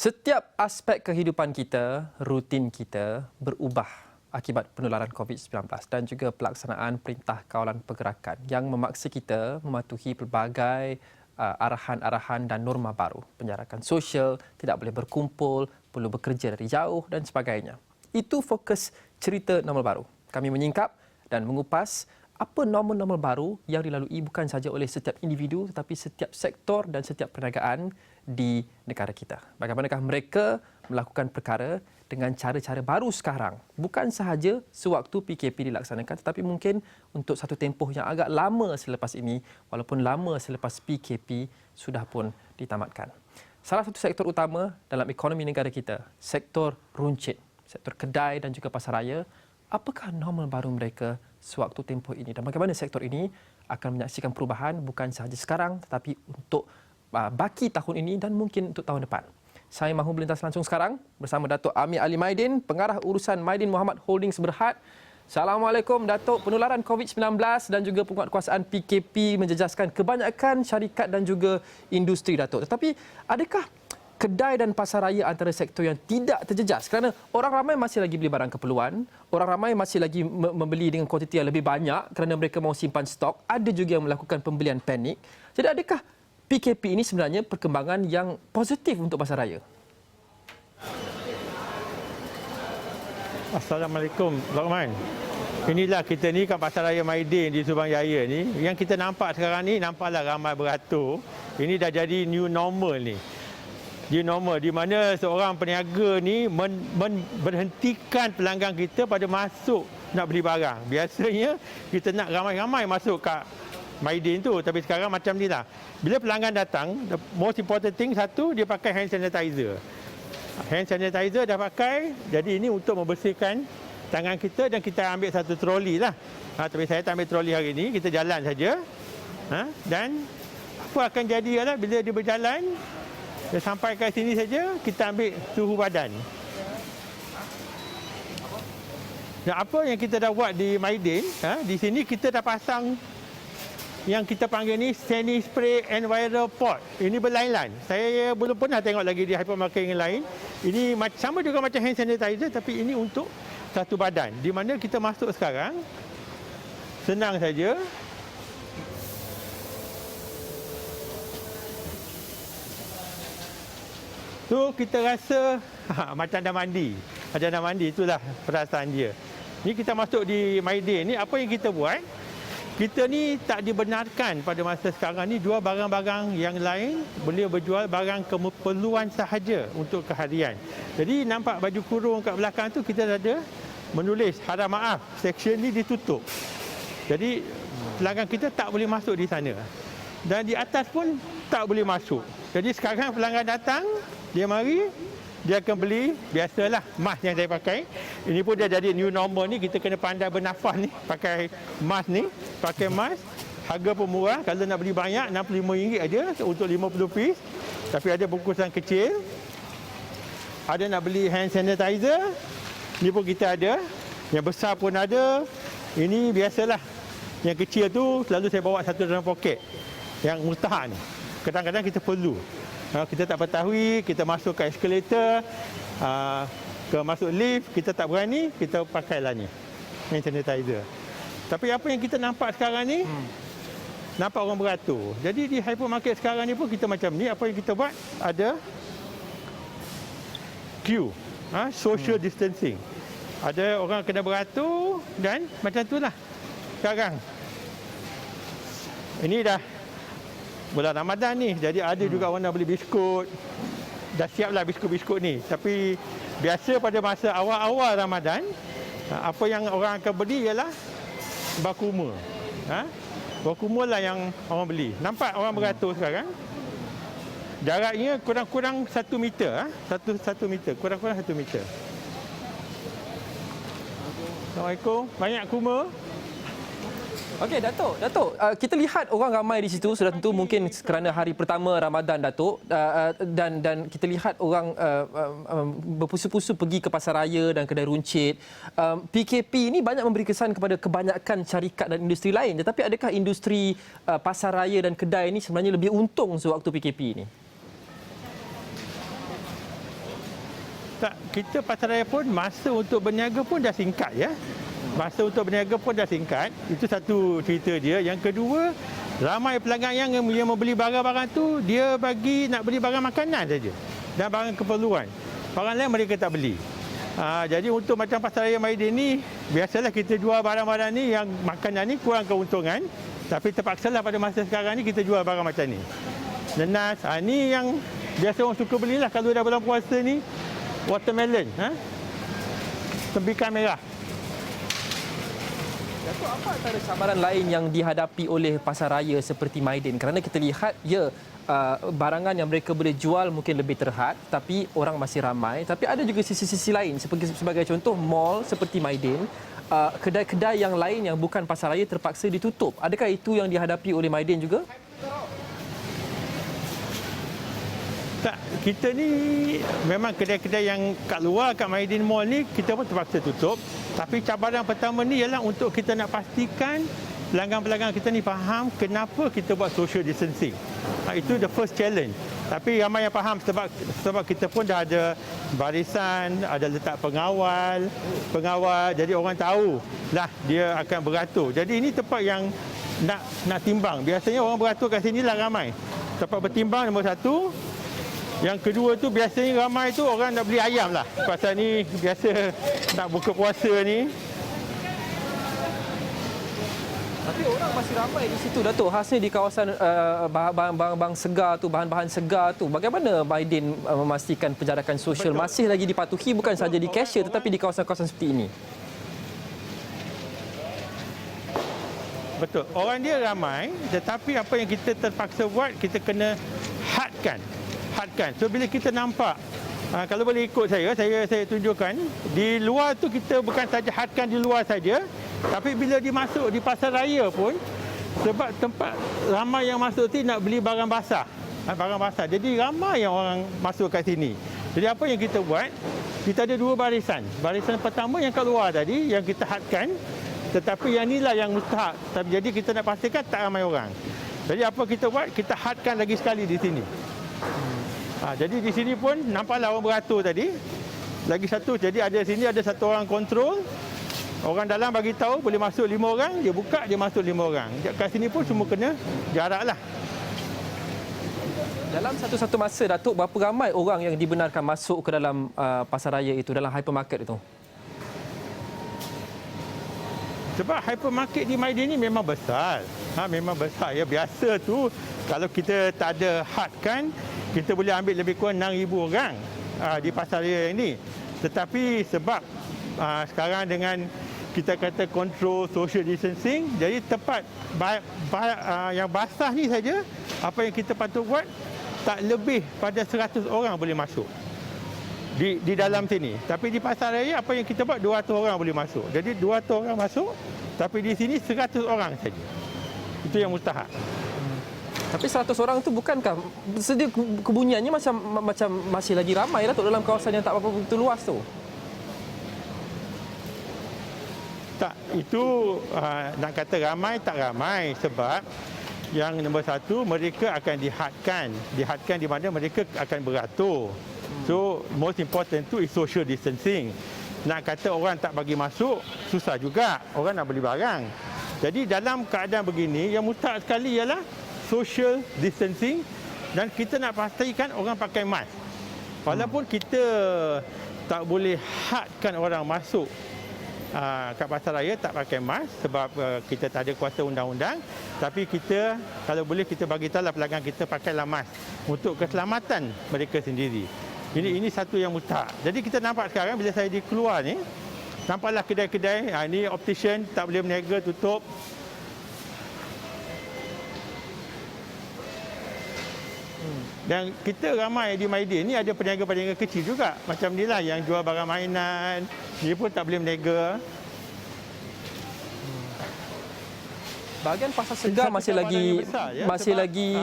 Setiap aspek kehidupan kita, rutin kita berubah akibat penularan COVID-19 dan juga pelaksanaan Perintah Kawalan Pergerakan yang memaksa kita mematuhi pelbagai arahan-arahan dan norma baru. Penjarakan sosial, tidak boleh berkumpul, perlu bekerja dari jauh dan sebagainya. Itu fokus cerita normal baru. Kami menyingkap dan mengupas apa norma-norma baru yang dilalui bukan sahaja oleh setiap individu tetapi setiap sektor dan setiap perniagaan di negara kita. Bagaimanakah mereka melakukan perkara dengan cara-cara baru sekarang, bukan sahaja sewaktu PKP dilaksanakan tetapi mungkin untuk satu tempoh yang agak lama selepas ini, walaupun lama selepas PKP sudah pun ditamatkan. Salah satu sektor utama dalam ekonomi negara kita, sektor runcit, sektor kedai dan juga pasaraya. Apakah normal baru mereka sewaktu tempoh ini dan bagaimana sektor ini akan menyaksikan perubahan bukan sahaja sekarang tetapi untuk baki tahun ini dan mungkin untuk tahun depan. Saya mahu melintas langsung sekarang bersama Datuk Amir Ali Maidin, Pengarah Urusan Maidin Mohamad Holdings Berhad. Assalamualaikum Datuk. Penularan COVID-19 dan juga penguatkuasaan PKP menjejaskan kebanyakan syarikat dan juga industri, Datuk. Tetapi adakah kedai dan pasaraya antara sektor yang tidak terjejas kerana orang ramai masih lagi beli barang keperluan, orang ramai masih lagi membeli dengan kuantiti yang lebih banyak kerana mereka mahu simpan stok, ada juga yang melakukan pembelian panik. Jadi adakah PKP ini sebenarnya perkembangan yang positif untuk pasaraya? Assalamualaikum, Rahman. Inilah kita ni kat Pasaraya Maidin di Subang Jaya ni, yang kita nampak sekarang ni, nampaklah ramai beratur. Ini dah jadi new normal ni. New normal di mana seorang peniaga ni berhentikan pelanggan kita pada masuk nak beli barang. Biasanya kita nak ramai-ramai masuk kat Maidin tu, tapi sekarang macam ni lah. Bila pelanggan datang, the most important thing satu, dia pakai hand sanitizer. Hand sanitizer dah pakai, jadi ini untuk membersihkan tangan kita dan kita ambil satu troli lah. Tapi saya tak ambil troli hari ini, kita jalan saja. Dan apa akan jadi adalah bila dia berjalan, dia sampai ke sini saja, kita ambil suhu badan. Dan apa yang kita dah buat di Maidin, di sini kita dah pasang yang kita panggil ni Sani Spray and Viral Pot. Ini berlainan. Saya belum pernah tengok lagi di hypermarket yang lain. Ini sama juga macam hand sanitizer tapi ini untuk satu badan. Di mana kita masuk sekarang, senang saja. So kita rasa macam dah mandi. Macam dah mandi, itulah perasaan dia. Ni kita masuk di Maidin ni, apa yang kita buat? Kita ni tak dibenarkan pada masa sekarang ni jual barang-barang yang lain, boleh berjual barang keperluan sahaja untuk keharian. Jadi nampak baju kurung kat belakang tu kita ada menulis harap maaf, section ni ditutup. Jadi pelanggan kita tak boleh masuk di sana. Dan di atas pun tak boleh masuk. Jadi sekarang pelanggan datang, dia mari, dia akan beli, biasalah mask yang saya pakai. Ini pun dia jadi new normal ni, kita kena pandai bernafas ni, pakai mask ni, pakai mask. Harga pun murah, kalau nak beli banyak RM65 aja untuk 50 piece. Tapi ada bungkusan kecil. Ada nak beli hand sanitizer, ni pun kita ada. Yang besar pun ada. Ini biasalah. Yang kecil tu selalu saya bawa satu dalam poket. Yang murtahan. Kadang-kadang kita perlu. Kita tak ketahui, kita masuk ke eskalator, masuk lift, kita tak berani, kita pakailah ni, hand sanitizer. Tapi apa yang kita nampak sekarang ni, nampak orang beratur. Jadi di hypermarket sekarang ni pun kita macam ni, apa yang kita buat, ada queue, social distancing. Ada orang kena beratur dan macam itulah sekarang. Ini dah bulan Ramadan ni, jadi ada juga orang nak beli biskut. Dah siaplah biskut-biskut ni. Tapi biasa pada masa awal-awal Ramadan, apa yang orang akan beli ialah bakuma. Bakuma lah yang orang beli. Nampak orang beratur sekarang. Jaraknya kurang-kurang 1 meter. 1 meter, kurang-kurang 1 meter. Assalamualaikum. Banyak kuma. Okey, Datuk, kita lihat orang ramai di situ, sudah tentu mungkin kerana hari pertama Ramadan, Datuk, dan kita lihat orang berpusu-pusu pergi ke pasaraya dan kedai runcit. PKP ini banyak memberi kesan kepada kebanyakan syarikat dan industri lain, tetapi adakah industri pasaraya dan kedai ini sebenarnya lebih untung sewaktu PKP ini? Tak, kita pasaraya pun masa untuk berniaga pun dah singkat ya. Masa untuk berniaga pun dah singkat. Itu satu cerita dia. Yang kedua, ramai pelanggan yang membeli barang-barang tu dia nak beli barang makanan saja dan barang keperluan. Barang lain mereka tak beli. Jadi untuk macam pasaraya Maidin ni, biasalah kita jual barang-barang ni yang makanan ni kurang keuntungan, tapi terpaksalah pada masa sekarang ni kita jual barang macam ni. Nenas, ni yang biasa orang suka belilah kalau dah bulan puasa ni. Watermelon, tembikan merah. Datuk, apa antara cabaran lain yang dihadapi oleh pasaraya seperti Maidin? Kerana kita lihat, barangan yang mereka boleh jual mungkin lebih terhad, tapi orang masih ramai. Tapi ada juga sisi-sisi lain, sebagai contoh mall seperti Maidin, kedai-kedai yang lain yang bukan pasaraya terpaksa ditutup. Adakah itu yang dihadapi oleh Maidin juga? Tak, kita ni memang kedai-kedai yang kat luar, kat Maidin Mall ni, kita pun terpaksa tutup. Tapi cabaran pertama ni ialah untuk kita nak pastikan pelanggan-pelanggan kita ni faham kenapa kita buat social distancing. Itu the first challenge. Tapi ramai yang faham sebab kita pun dah ada barisan, ada letak pengawal, jadi orang tahu lah dia akan beratur. Jadi ini tempat yang nak timbang. Biasanya orang beratur kat sini lah ramai. Tempat bertimbang nombor satu. Yang kedua tu biasanya ramai tu orang nak beli ayam lah. Pasal ni biasa nak buka puasa ni. Tapi orang masih ramai di situ, Datuk. Khasnya di kawasan bahan-bahan segar tu, bahan-bahan segar tu. Bagaimana Maidin memastikan penjarakan sosial masih lagi dipatuhi bukan saja di cashier tetapi di kawasan-kawasan seperti ini? Betul. Orang dia ramai tetapi apa yang kita terpaksa buat, kita kena hadkan. So bila kita nampak, kalau boleh ikut saya tunjukkan, di luar tu kita bukan saja hadkan di luar saja, tapi bila dimasuk di pasaraya pun, sebab tempat ramai yang masuk tu nak beli barang basah. Jadi ramai yang orang masuk kat sini. Jadi apa yang kita buat, kita ada dua barisan. Barisan pertama yang kat luar tadi, yang kita hadkan, tetapi yang inilah yang mustahak. Jadi kita nak pastikan tak ramai orang. Jadi apa kita buat, kita hadkan lagi sekali di sini. Jadi di sini pun nampaklah orang beratur tadi. Lagi satu, jadi ada sini ada satu orang kontrol. Orang dalam bagi tahu boleh masuk 5 orang, dia buka dia masuk 5 orang. Kat sini pun semua kena jaraklah. Dalam satu-satu masa, Datuk, berapa ramai orang yang dibenarkan masuk ke dalam pasaraya itu, dalam hypermarket itu? Sebab hypermarket di Maidin ni memang besar. Memang besar. Ya, biasa tu kalau kita tak ada hadkan, kita boleh ambil lebih kurang 6,000 orang di pasaraya ini. Tetapi sebab sekarang dengan kita kata kontrol social distancing, jadi tempat yang basah ni saja, apa yang kita patut buat, tak lebih pada 100 orang boleh masuk di dalam sini. Tapi di pasaraya apa yang kita buat, 200 orang boleh masuk. Jadi 200 orang masuk, tapi di sini 100 orang saja. Itu yang mustahak. Tapi 100 orang tu bukankah sedia kebunyiannya macam masih lagi ramai lah dalam kawasan yang tak apa begitu luas tu? Tak, itu nak kata ramai tak ramai sebab yang nombor satu, mereka akan dihadkan. Dihadkan di mana mereka akan beratur. So, most important tu is social distancing. Nak kata orang tak bagi masuk, susah juga. Orang nak beli barang. Jadi dalam keadaan begini, yang mustahak sekali ialah social distancing dan kita nak pastikan orang pakai mask. Walaupun kita tak boleh hadkan orang masuk kat pasaraya tak pakai mask sebab kita tak ada kuasa undang-undang, tapi kita kalau boleh kita bagi tahulah pelanggan kita pakailah mask untuk keselamatan mereka sendiri. Ini satu yang mustahak. Jadi kita nampak sekarang bila saya keluar ni, nampaklah kedai-kedai, ini optician tak boleh berniaga, tutup. Dan kita ramai di Maidin ni ada peniaga-peniaga kecil juga. Macam ni lah yang jual barang mainan. Dia pun tak boleh berniaga. Bahagian pasar segar masih lagi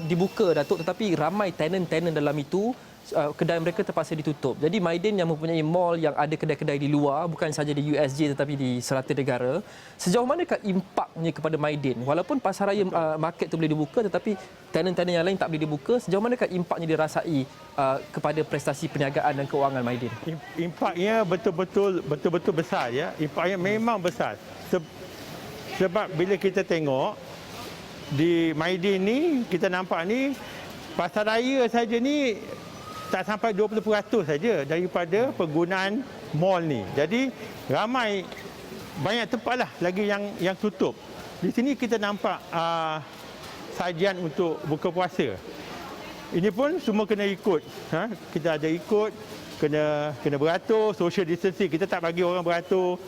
dibuka, Datuk, tetapi ramai tenant-tenant dalam itu kedai mereka terpaksa ditutup. Jadi Maidin yang mempunyai mall yang ada kedai-kedai di luar, bukan saja di USJ tetapi di serata negara, sejauh manakah impaknya kepada Maidin? Walaupun pasaraya market tu boleh dibuka tetapi tenan-tenan yang lain tak boleh dibuka, sejauh manakah impaknya dirasai kepada prestasi perniagaan dan keuangan Maidin? Impaknya betul-betul besar ya. Impaknya memang besar. Sebab bila kita tengok di Maidin ni, kita nampak ni pasaraya saja ni tak sampai 20% saja daripada penggunaan mall ni. Jadi ramai, banyak tempat lah lagi yang tutup. Di sini kita nampak sajian untuk buka puasa. Ini pun semua kena ikut. Kita ada ikut, kena beratur, social distancing. Kita tak bagi orang beratur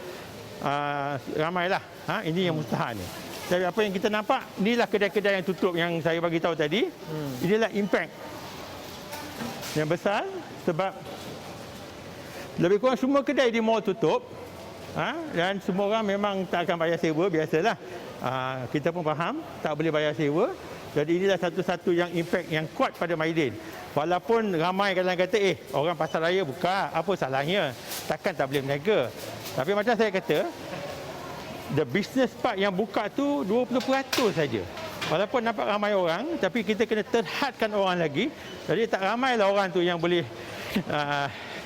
ramailah. Ini yang mustahil ni. Jadi apa yang kita nampak, inilah kedai-kedai yang tutup yang saya bagi tahu tadi. Inilah impact yang besar sebab lebih kurang semua kedai di mall tutup. Dan semua orang memang tak akan bayar sewa, biasalah. Kita pun faham, tak boleh bayar sewa. Jadi inilah satu-satu yang impact yang kuat pada Maidin. Walaupun ramai kadang kata, orang pasaraya buka, apa salahnya? Takkan tak boleh berniaga. Tapi macam saya kata, the business part yang buka tu 20% saja. Walaupun nampak ramai orang, tapi kita kena terhadkan orang lagi. Jadi tak ramailah orang tu yang boleh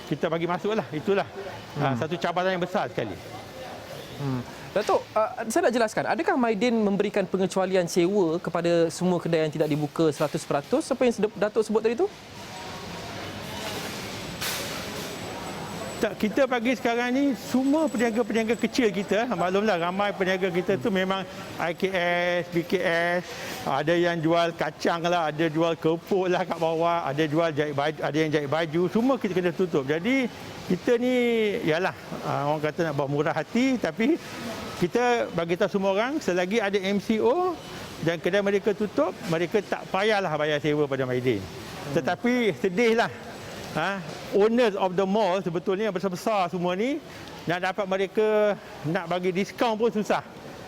kita bagi masuk lah. Itulah satu cabaran yang besar sekali. Datuk, saya nak jelaskan, adakah Maidin memberikan pengecualian sewa kepada semua kedai yang tidak dibuka 100%? Apa yang Datuk sebut tadi tu? Tak, kita bagi sekarang ni semua peniaga-peniaga kecil kita, maklumlah ramai peniaga kita tu memang IKS, BKS, ada yang jual kacang lah, ada jual kerupuk lah kat bawah, ada jual jahit baju, ada yang jahit baju, semua kita kena tutup. Jadi kita ni yalah, orang kata nak buat murah hati, tapi kita bagi tahu semua orang selagi ada MCO dan kedai mereka tutup, mereka tak payahlah bayar sewa pada Maidin. Tetapi sedihlah, owners of the mall sebetulnya yang besar-besar semua ni, nak dapat mereka nak bagi diskaun pun susah.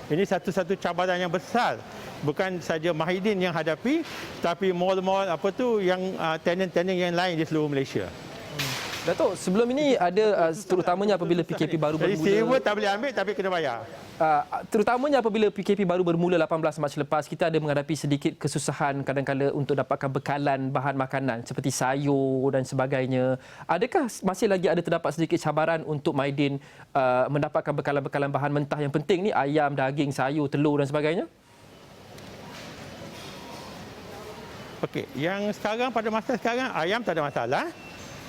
Ini satu-satu cabaran yang besar. Bukan saja Maidin yang hadapi, tapi mall-mall apa tu yang tenant-tenant yang lain di seluruh Malaysia. Datuk, sebelum ini ada terutamanya apabila PKP baru bermula. Jadi sewa tak boleh ambil tapi kena bayar. Terutamanya apabila PKP baru bermula 18 Mac lepas, kita ada menghadapi sedikit kesusahan kadang-kadang untuk dapatkan bekalan bahan makanan seperti sayur dan sebagainya. Adakah masih lagi ada terdapat sedikit cabaran untuk Maidin mendapatkan bekalan-bekalan bahan mentah yang penting ni, ayam, daging, sayur, telur dan sebagainya? Okey, yang sekarang pada masa sekarang ayam tak ada masalah.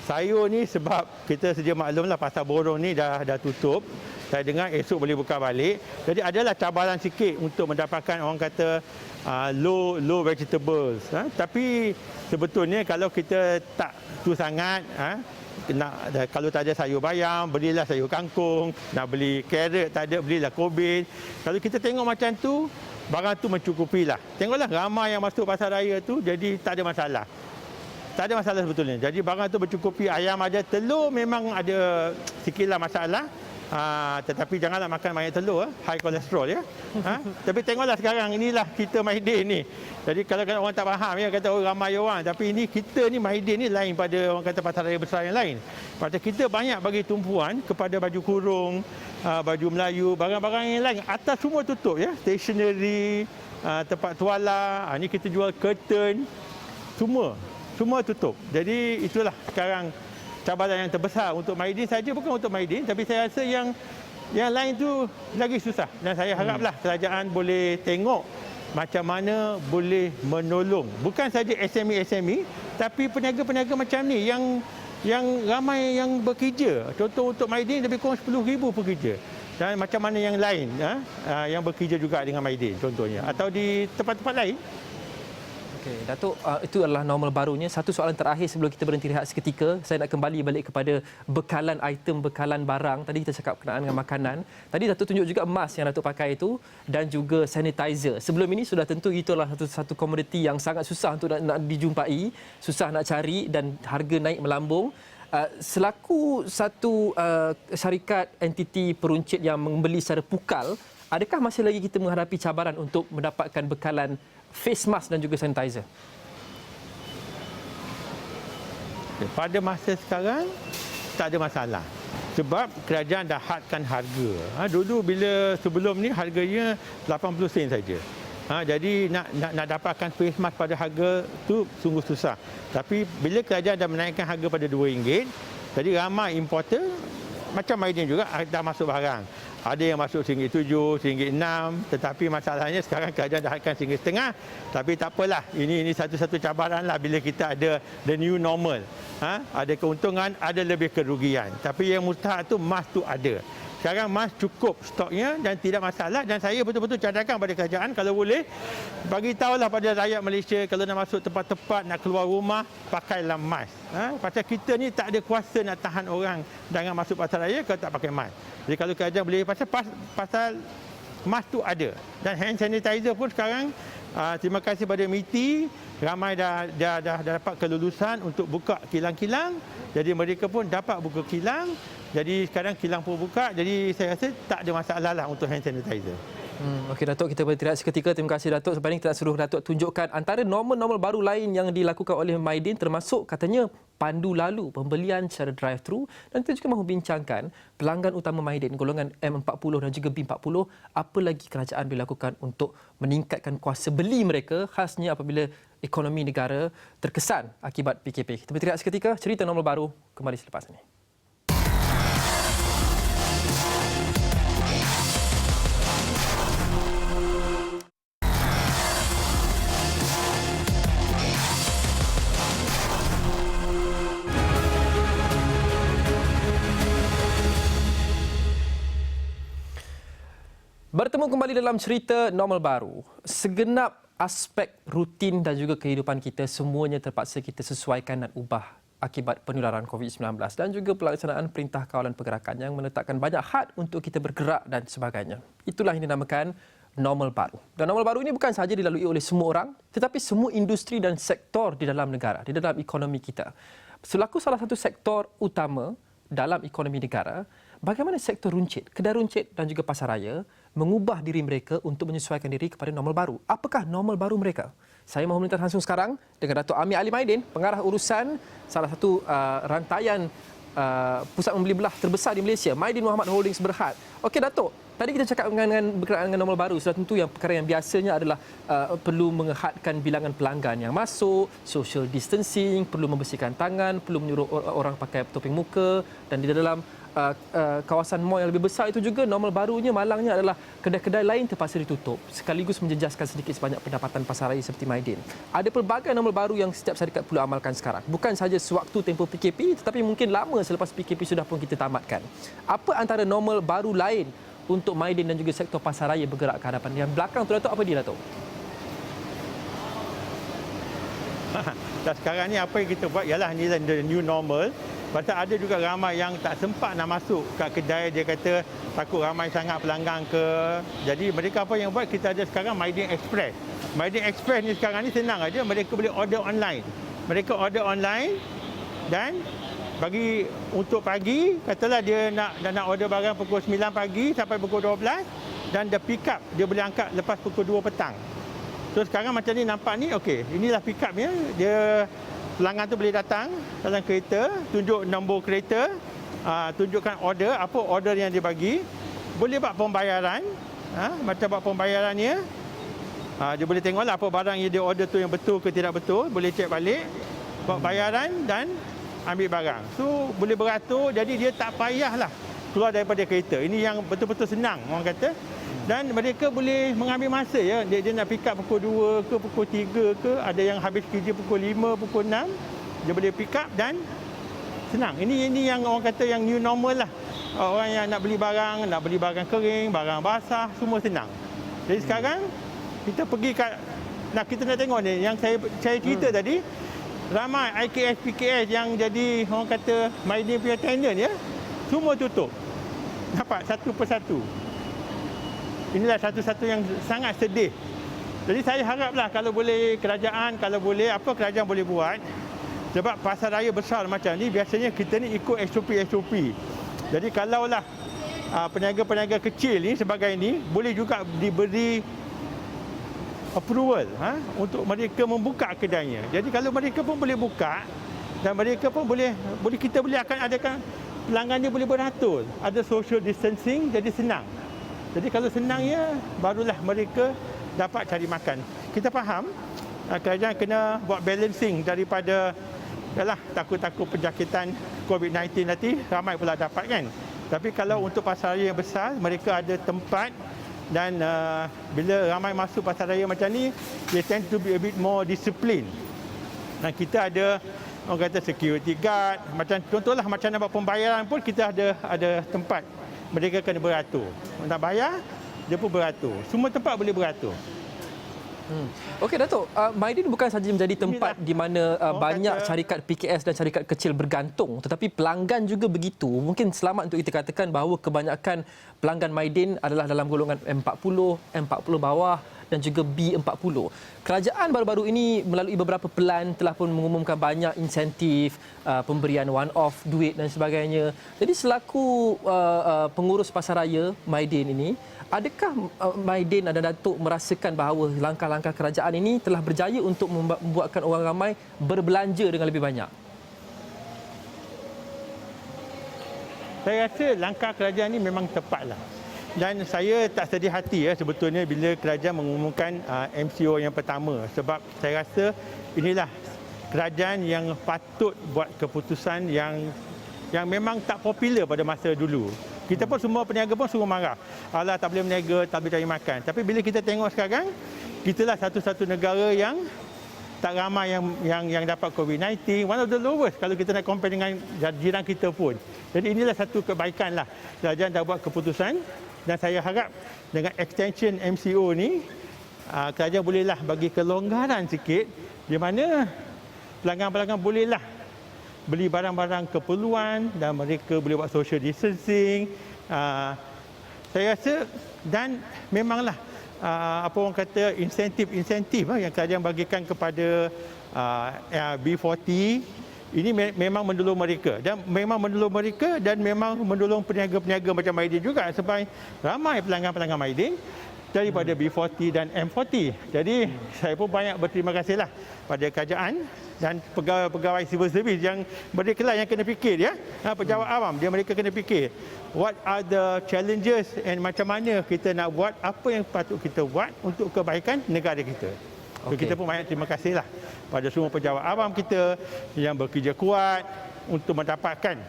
Sayur ni sebab kita sedia maklumlah pasar borong ni dah tutup. Saya dengar esok boleh buka balik. Jadi adalah cabaran sikit untuk mendapatkan orang kata low vegetables. Tapi sebetulnya kalau kita tak tu sangat, kalau tak ada sayur bayam, belilah sayur kangkung. Nak beli carrot tak ada, belilah kobin. Kalau kita tengok macam tu, barang tu mencukupilah. Tengoklah ramai yang masuk pasar raya tu, jadi tak ada masalah. Tak ada masalah sebetulnya. Jadi barang tu bercukupi, ayam ada, telur memang ada sikitlah masalah. Tetapi janganlah makan banyak telur, high kolesterol ya. Tapi tengoklah sekarang inilah kita Maidin ni. Jadi kalau orang tak faham ya, kata ramai orang, tapi ini kita ni Maidin ni lain pada orang kata pasar raya besar yang lain. Pasal kita banyak bagi tumpuan kepada baju kurung, baju Melayu, barang-barang yang lain. Atas semua tutup ya, stationery, tempat tuala, ni kita jual curtain, semua tutup. Jadi itulah sekarang cabaran yang terbesar untuk Maidin saja, bukan untuk Maidin, tapi saya rasa yang lain tu lagi susah. Dan saya haraplah kerajaan boleh tengok macam mana boleh menolong bukan saja SME, tapi peniaga-peniaga macam ni yang ramai yang bekerja. Contoh untuk Maidin lebih kurang 10,000 pekerja. Dan macam mana yang lain yang bekerja juga dengan Maidin contohnya, atau di tempat-tempat lain. Okey, Datuk, itu adalah normal barunya. Satu soalan terakhir sebelum kita berhenti rehat seketika. Saya nak kembali balik kepada bekalan item, bekalan barang. Tadi kita cakap berkenaan dengan makanan. Tadi Datuk tunjuk juga mask yang Datuk pakai itu dan juga sanitizer. Sebelum ini sudah tentu itu adalah satu komoditi yang sangat susah untuk nak dijumpai, susah nak cari dan harga naik melambung. Selaku satu syarikat entiti peruncit yang membeli secara pukal, adakah masih lagi kita menghadapi cabaran untuk mendapatkan bekalan face mask dan juga sanitizer? Pada masa sekarang tak ada masalah. Sebab kerajaan dah hadkan harga. Dulu sebelum ni harganya 80 sen saja. Jadi nak dapatkan face mask pada harga tu sungguh susah. Tapi bila kerajaan dah menaikkan harga pada RM2, jadi ramai importer macam Maidin juga dah masuk barang. Ada yang masuk RM1.7, RM1.6, tetapi masalahnya sekarang kerajaan dah hadkan RM1.5. Tapi tak apalah, ini satu-satu cabaran lah bila kita ada the new normal. Ada keuntungan, ada lebih kerugian. Tapi yang mustahak tu emas tu ada. Sekarang emas cukup stoknya dan tidak masalah, dan saya betul-betul cadangkan pada kerajaan kalau boleh bagi tahulah pada rakyat Malaysia kalau nak masuk tempat-tempat, nak keluar rumah, pakailah emas. Pasal kita ni tak ada kuasa nak tahan orang jangan masuk pasar raya kalau tak pakai emas. Jadi kalau kerajaan boleh pasal emas tu ada. Dan hand sanitizer pun sekarang terima kasih pada MITI, ramai dah dapat kelulusan untuk buka kilang-kilang. Jadi mereka pun dapat buka kilang. Jadi sekarang kilang pun buka. Jadi saya rasa tak ada masalah lah untuk hand sanitizer. Okey Datuk, kita berhenti seketika. Terima kasih Datuk. Sebab ini kita nak suruh Datuk tunjukkan antara normal-normal baru lain yang dilakukan oleh Maidin, termasuk katanya pandu lalu pembelian secara drive-thru, dan kita juga mahu bincangkan pelanggan utama Maidin golongan M40 dan juga B40, apa lagi kerajaan boleh lakukan untuk meningkatkan kuasa beli mereka, khasnya apabila ekonomi negara terkesan akibat PKP. Kita berhenti seketika. Cerita normal baru kembali selepas ini. Bertemu kembali dalam cerita normal baru. Segenap aspek rutin dan juga kehidupan kita semuanya terpaksa kita sesuaikan dan ubah akibat penularan COVID-19 dan juga pelaksanaan Perintah Kawalan Pergerakan yang meletakkan banyak had untuk kita bergerak dan sebagainya. Itulah yang dinamakan normal baru. Dan normal baru ini bukan sahaja dilalui oleh semua orang, tetapi semua industri dan sektor di dalam negara, di dalam ekonomi kita. Selaku salah satu sektor utama dalam ekonomi negara, bagaimana sektor runcit, kedai runcit dan juga pasar raya mengubah diri mereka untuk menyesuaikan diri kepada normal baru? Apakah normal baru mereka? Saya mahu melintas langsung sekarang dengan Datuk Amir Ali Maidin, pengarah urusan salah satu rantaian pusat membeli belah terbesar di Malaysia, Maidin Mohamad Holdings Berhad. Okey Datuk, tadi kita cakap berkenaan dengan normal baru. Sudah tentu yang perkara yang biasanya adalah perlu menghadkan bilangan pelanggan yang masuk, social distancing, perlu membersihkan tangan, perlu menyuruh orang pakai topeng muka, dan di dalam kawasan mall yang lebih besar itu juga normal barunya malangnya adalah kedai-kedai lain terpaksa ditutup sekaligus menjejaskan sedikit sebanyak pendapatan pasaraya seperti Maidin. Ada pelbagai normal baru yang setiap syarikat perlu amalkan sekarang. Bukan sahaja sewaktu tempoh PKP tetapi mungkin lama selepas PKP sudah pun kita tamatkan. Apa antara normal baru lain untuk Maidin dan juga sektor pasaraya bergerak ke hadapan? Yang belakang tu Datuk, apa dia Datuk? Dan sekarang ni apa yang kita buat ialah ni the new normal. Pasal ada juga ramai yang tak sempat nak masuk kat kedai, dia kata takut ramai sangat pelanggan ke. Jadi mereka apa yang buat, kita ada sekarang Maidin Express. Maidin Express ni sekarang ni senang aja, mereka boleh order online. Mereka order online dan bagi untuk pagi, katalah dia nak order barang pukul 9 pagi sampai pukul 12 dan dia pick up, dia boleh angkat lepas pukul 2 petang. So sekarang macam ni nampak ni, okey, inilah pick up dia. Pelanggan tu boleh datang dalam kereta, tunjuk nombor kereta, tunjukkan order, apa order yang dia bagi. Boleh buat pembayaran, macam buat pembayarannya. Dia boleh tengoklah apa barang yang dia order tu yang betul ke tidak betul, boleh cek balik, buat bayaran dan ambil barang. So boleh beratur, jadi dia tak payahlah keluar daripada kereta. Ini yang betul-betul senang orang kata. Dan mereka boleh mengambil masa ya. Dia nak pick up pukul 2 ke pukul 3 ke, ada yang habis kerja pukul 5, pukul 6. Dia boleh pick up dan senang. Ini yang orang kata yang new normal lah. Orang yang nak beli barang kering, barang basah, semua senang. Jadi sekarang kita pergi kita nak tengok ni yang saya cerita tadi, ramai IKS PKS yang jadi orang kata Maidin punya tenant ya, semua tutup. Nampak satu persatu. Inilah satu-satu yang sangat sedih. Jadi saya haraplah kalau boleh kerajaan, apa kerajaan boleh buat. Sebab pasar raya besar macam ni biasanya kita ni ikut SOP. Jadi kalaulah peniaga-peniaga kecil ni sebagai ni boleh juga diberi approval untuk mereka membuka kedainya. Jadi kalau mereka pun boleh buka, Dan mereka pun boleh kita boleh akan adakan pelanggan dia boleh beratur. Ada social distancing, jadi senang. Jadi kalau senang ya, barulah mereka dapat cari makan. Kita faham kerajaan kena buat balancing daripada takut-takut penjakitan COVID-19 nanti ramai pula dapat kan. Tapi kalau untuk pasaraya yang besar, mereka ada tempat dan bila ramai masuk pasaraya macam ni, they tend to be a bit more disciplined. Dan kita ada orang kata security guard, macam contohlah macam nak buat pembayaran pun kita ada tempat. Mereka kena beratur. Nak bayar, dia pun beratur. Semua tempat boleh beratur. Okey Datuk, Mydin bukan sahaja menjadi tempat di mana banyak syarikat PKS dan syarikat kecil bergantung, tetapi pelanggan juga begitu. Mungkin selamat untuk kita katakan bahawa kebanyakan pelanggan Mydin adalah dalam golongan M40, M40 bawah dan juga B40. Kerajaan baru-baru ini melalui beberapa pelan telah pun mengumumkan banyak insentif, pemberian one-off duit dan sebagainya. Jadi selaku pengurus pasaraya Mydin ini, adakah Mydin dan Datuk merasakan bahawa langkah-langkah kerajaan ini telah berjaya untuk membuatkan orang ramai berbelanja dengan lebih banyak? Saya rasa langkah kerajaan ini memang tepatlah. Dan saya tak sedih hati sebetulnya bila kerajaan mengumumkan MCO yang pertama, sebab saya rasa inilah kerajaan yang patut buat keputusan yang memang tak popular pada masa dulu. Kita pun semua peniaga pun semua marah. Alah, tak boleh berniaga, tak boleh cari makan. Tapi bila kita tengok sekarang, kitalah satu-satu negara yang tak ramai yang dapat COVID-19. One of the lowest kalau kita nak compare dengan jiran kita pun. Jadi inilah satu kebaikan lah. Kerajaan dah buat keputusan dan saya harap dengan extension MCO ni, kerajaan bolehlah bagi kelonggaran sikit di mana pelanggan-pelanggan bolehlah beli barang-barang keperluan dan mereka boleh buat social distancing. Saya rasa dan memanglah apa orang kata insentif yang kerajaan bagikan kepada B40 ini memang menolong mereka dan memang menolong peniaga-peniaga macam Mydin juga sebab ramai pelanggan-pelanggan Mydin daripada B40 dan M40. Jadi saya pun banyak berterima kasihlah pada kerajaan dan pegawai civil service yang mereka lah yang kena fikir pejabat awam mereka kena fikir what are the challenges and macam mana kita nak buat apa yang patut kita buat untuk kebaikan negara kita. So, kita pun banyak terima kasihlah pada semua pejabat awam kita yang bekerja kuat untuk mendapatkan.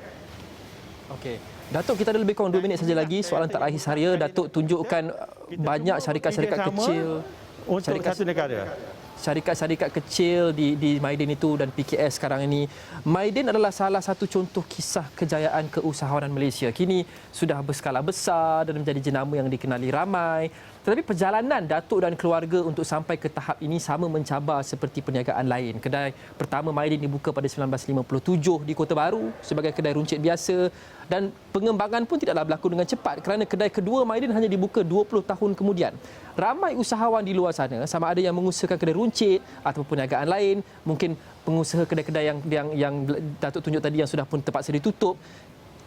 Okey. Datuk, kita ada lebih kurang 2 minit saja lagi. Soalan terakhir saya, Datuk tunjukkan banyak syarikat-syarikat kecil untuk satu negara. Syarikat-syarikat kecil di Mydin itu dan PKS sekarang ini. Mydin adalah salah satu contoh kisah kejayaan keusahawanan Malaysia. Kini sudah berskala besar dan menjadi jenama yang dikenali ramai. Tetapi perjalanan Datuk dan keluarga untuk sampai ke tahap ini sama mencabar seperti perniagaan lain. Kedai pertama Mydin dibuka pada 1957 di Kota Baru sebagai kedai runcit biasa dan pengembangan pun tidaklah berlaku dengan cepat kerana kedai kedua Mydin hanya dibuka 20 tahun kemudian. Ramai usahawan di luar sana, sama ada yang mengusahakan kedai runcit atau perniagaan lain, mungkin pengusaha kedai-kedai yang Datuk tunjuk tadi yang sudah pun terpaksa ditutup,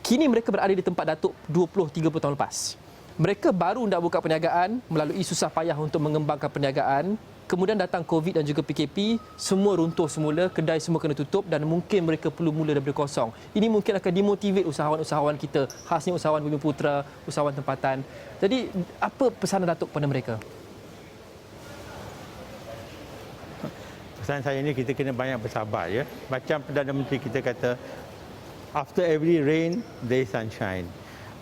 kini mereka berada di tempat Datuk 20-30 tahun lepas. Mereka baru nak buka perniagaan melalui susah payah untuk mengembangkan perniagaan. Kemudian datang COVID dan juga PKP, semua runtuh semula, kedai semua kena tutup dan mungkin mereka perlu mula daripada kosong. Ini mungkin akan demotivate usahawan-usahawan kita, khasnya usahawan Bumiputera, usahawan tempatan. Jadi, apa pesanan Datuk kepada mereka? Pesan saya ni kita kena banyak bersabar Macam Perdana Menteri kita kata, after every rain, there is sunshine.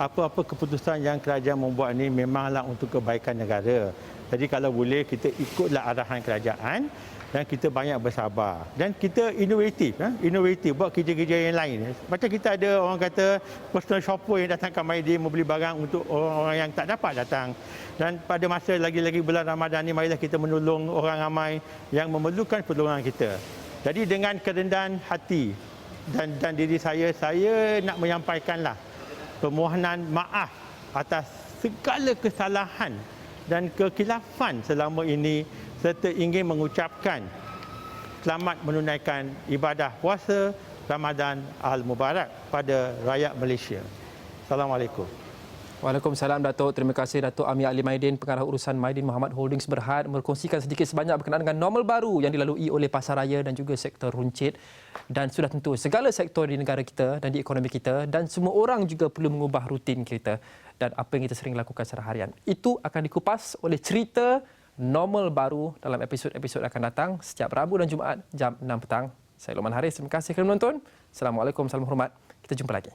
Apa-apa keputusan yang kerajaan membuat ni memanglah untuk kebaikan negara. Jadi kalau boleh kita ikutlah arahan kerajaan dan kita banyak bersabar. Dan kita inovatif buat kerja-kerja yang lain. Macam kita ada orang kata personal shopper yang datang ke Mydin membeli barang untuk orang-orang yang tak dapat datang. Dan pada masa lagi-lagi bulan Ramadan ni, marilah kita menolong orang ramai yang memerlukan pertolongan kita. Jadi dengan kerendahan hati dan diri saya nak menyampaikanlah permohonan maaf atas segala kesalahan dan kekhilafan selama ini serta ingin mengucapkan selamat menunaikan ibadah puasa Ramadan Al-Mubarak pada rakyat Malaysia. Assalamualaikum. Waalaikumsalam Datuk. Terima kasih Datuk Amir Ali Maidin, Pengarah Urusan Maidin Mohamad Holdings Berhad, berkongsikan sedikit sebanyak berkenaan dengan normal baru yang dilalui oleh pasaraya dan juga sektor runcit. Dan sudah tentu segala sektor di negara kita dan di ekonomi kita, dan semua orang juga perlu mengubah rutin kita dan apa yang kita sering lakukan secara harian. Itu akan dikupas oleh cerita normal baru dalam episod-episod akan datang setiap Rabu dan Jumaat jam 6 petang. Saya Loman Haris. Terima kasih kerana menonton. Assalamualaikum, salam hormat. Kita jumpa lagi.